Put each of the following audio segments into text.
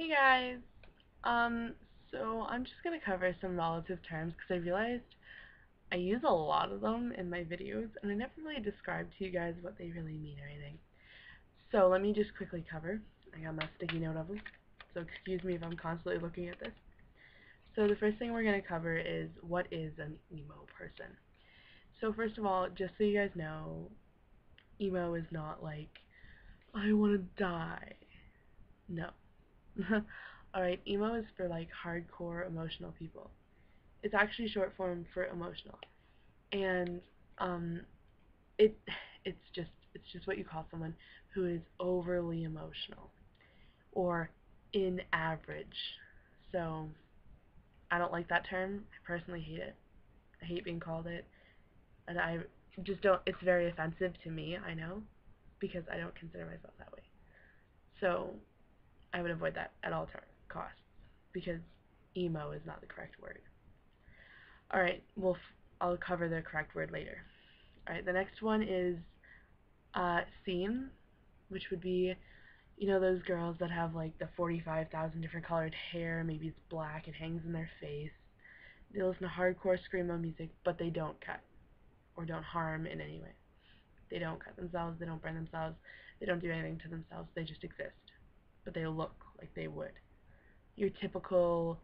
Hey guys, so I'm just gonna cover some relative terms because I realized I use a lot of them in my videos and I never really described to you guys what they really mean or anything. So let me just quickly cover. I got my sticky note of them, so excuse me if I'm constantly looking at this. So the first thing we're gonna cover is what is an emo person. So first of all, just so you guys know, emo is not like I wanna die. No. Alright, emo is for like hardcore emotional people. It's actually short form for emotional. And um it it's just what you call someone who is overly emotional or in average. So I don't like that term. I personally hate it. I hate being called it. And I just don't it's very offensive to me, I know, because I don't consider myself that way. So I would avoid that at all costs because emo is not the correct word. Alright, I'll cover the correct word later. Alright, the next one is scene, which would be, you know, those girls that have like the 45,000 different colored hair, maybe it's black, it hangs in their face. They listen to hardcore screamo music, but they don't cut or don't harm in any way. They don't cut themselves, they don't burn themselves, they don't do anything to themselves, they just exist. But they look like they would. Your typical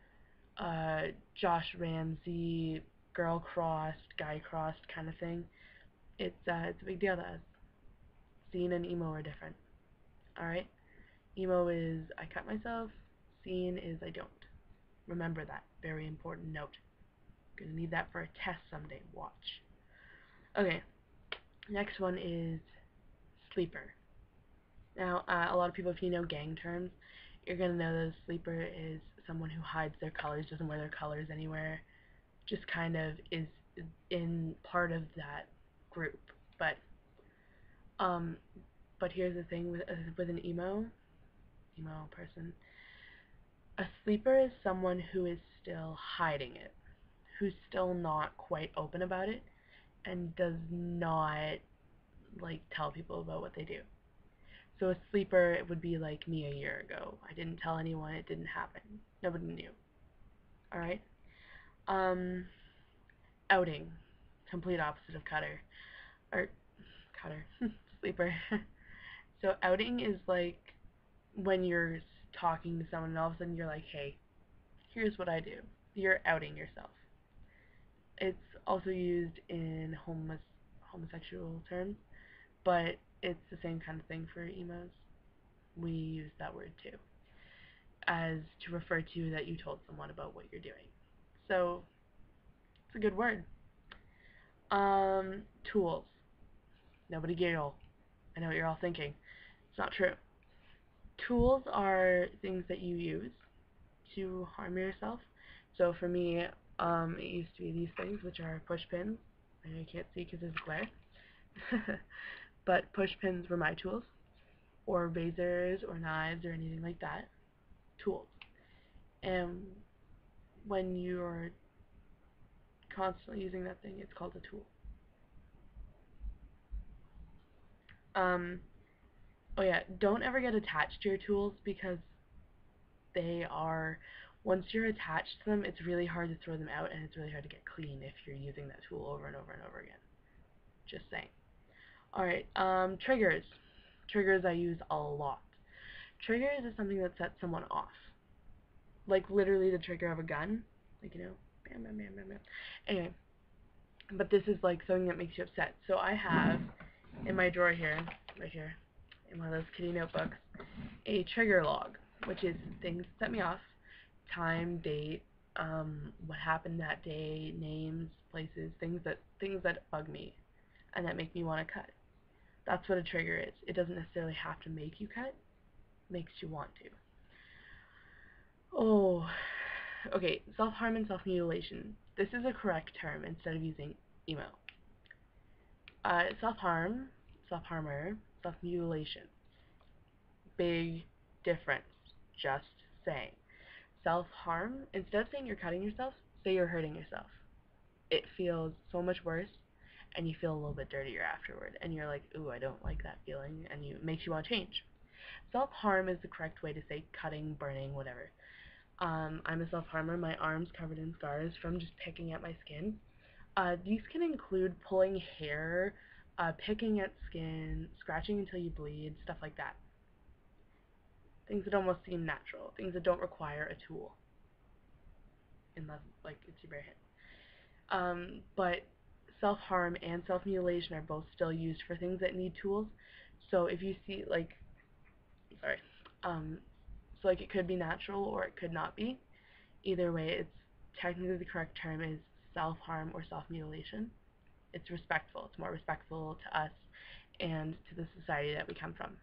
Josh Ramsey, girl crossed, guy crossed kind of thing. It's a big deal to us. Scene and emo are different. Alright? Emo is I cut myself. Scene is I don't. Remember that. Very important note. Gonna need that for a test someday. Watch. Okay. Next one is sleeper. Now, a lot of people, if you know gang terms, you're gonna know that a sleeper is someone who hides their colors, doesn't wear their colors anywhere, just kind of is in part of that group. But um, but here's the thing with an emo person. A sleeper is someone who is still hiding it, who's still not quite open about it, and does not like tell people about what they do. So a sleeper it would be like me a year ago. I didn't tell anyone, it didn't happen. Nobody knew. Alright? Um outing. Complete opposite of cutter. Or cutter. Sleeper. So outing is like when you're talking to someone and all of a sudden you're like, hey, here's what I do. You're outing yourself. It's also used in homosexual terms, but it's the same kind of thing for emos. We use that word too, as to refer to that you told someone about what you're doing. So it's a good word. Tools. Nobody giggle. I know what you're all thinking. It's not true. Tools are things that you use to harm yourself. So for me, it used to be these things, which are push pins. I know you can't see because there's glare. But push pins were my tools, or razors, or knives, or anything like that. Tools. And when you're constantly using that thing, it's called a tool. Um, oh yeah, don't ever get attached to your tools because they are, once you're attached to them, it's really hard to throw them out and it's really hard to get clean if you're using that tool over and over and over again. Just saying. Alright, triggers. Triggers I use a lot. Triggers is something that sets someone off. Like literally the trigger of a gun. Like, you know, bam, bam, bam, bam, bam. Anyway, but this is like something that makes you upset. So I have in my drawer here, right here, in one of those kitty notebooks, a trigger log, which is things that set me off, time, date, what happened that day, names, places, things that bug me and that make me want to cut. That's what a trigger is. It doesn't necessarily have to make you cut, it makes you want to. Oh, okay, self-harm and self-mutilation. This is a correct term instead of using emo. Self-harm, self-harmer, self-mutilation. Big difference. Just saying. Self-harm, instead of saying you're cutting yourself, say you're hurting yourself. It feels so much worse, and you feel a little bit dirtier afterward, and you're like, ooh, I don't like that feeling, and it makes you want to change. self-harm is the correct way to say cutting, burning, whatever. I'm a self-harmer. My arm's covered in scars from just picking at my skin. These can include pulling hair, picking at skin, scratching until you bleed, stuff like that. Things that almost seem natural, things that don't require a tool, unless like it's your bare hand. But self-harm and self-mutilation are both still used for things that need tools. So if you see sorry, so like it could be natural or it could not be. Either way, it's technically the correct term is self-harm or self-mutilation. It's respectful. It's more respectful to us and to the society that we come from.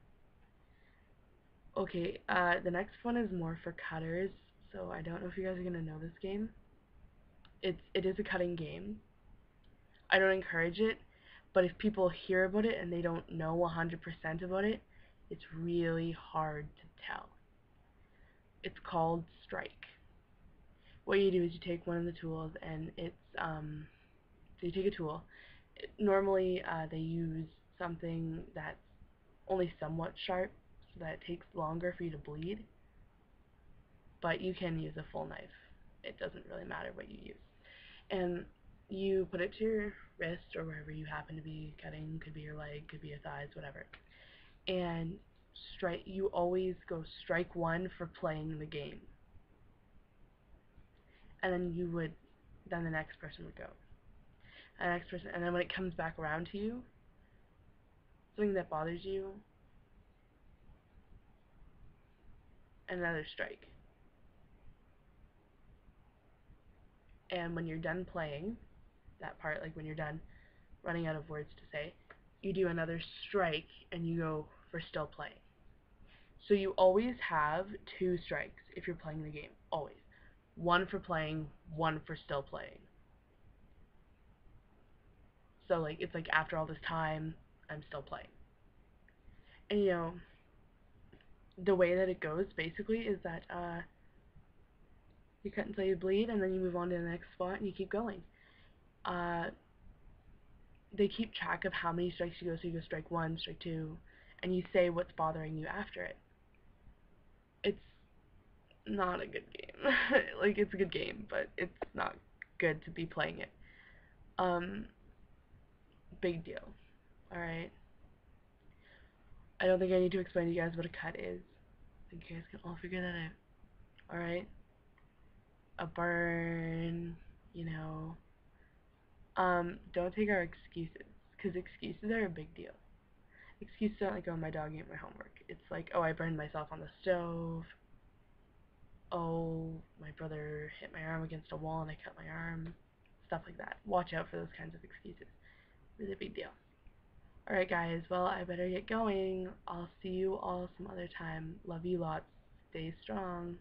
Okay, the next one is more for cutters, so I don't know if you guys are gonna know this game. It is a cutting game. I don't encourage it, but if people hear about it and they don't know 100% about it, it's really hard to tell. It's called strike. What you do is you take one of the tools, and so you take a tool. Normally, they use something that's only somewhat sharp, so that it takes longer for you to bleed. But you can use a full knife. It doesn't really matter what you use. And you put it to your wrist or wherever you happen to be cutting. Could be your leg, could be your thighs, whatever. And strike. You always go strike one for playing the game. And then the next person would go. And the next person, and then when it comes back around to you, something that bothers you, another strike. And when you're done playing that part, like when you're done running out of words to say, you do another strike and you go for still playing. So you always have 2 strikes if you're playing the game. Always. One for playing, one for still playing. So like it's like after all this time, I'm still playing. And the way that it goes basically is that you cut until you bleed, and then you move on to the next spot and you keep going. They keep track of how many strikes you go, so you go strike 1, strike 2, and you say what's bothering you after it. It's not a good game. Like, it's a good game, but it's not good to be playing it. Big deal. Alright? I don't think I need to explain to you guys what a cut is. I think you guys can all figure that out. Alright? A burn, don't take our excuses, because excuses are a big deal. Excuses aren't like, oh, my dog ate my homework. It's like, oh, I burned myself on the stove. Oh, my brother hit my arm against a wall and I cut my arm. Stuff like that. Watch out for those kinds of excuses. Really big deal. Alright guys, well, I better get going. I'll see you all some other time. Love you lots. Stay strong.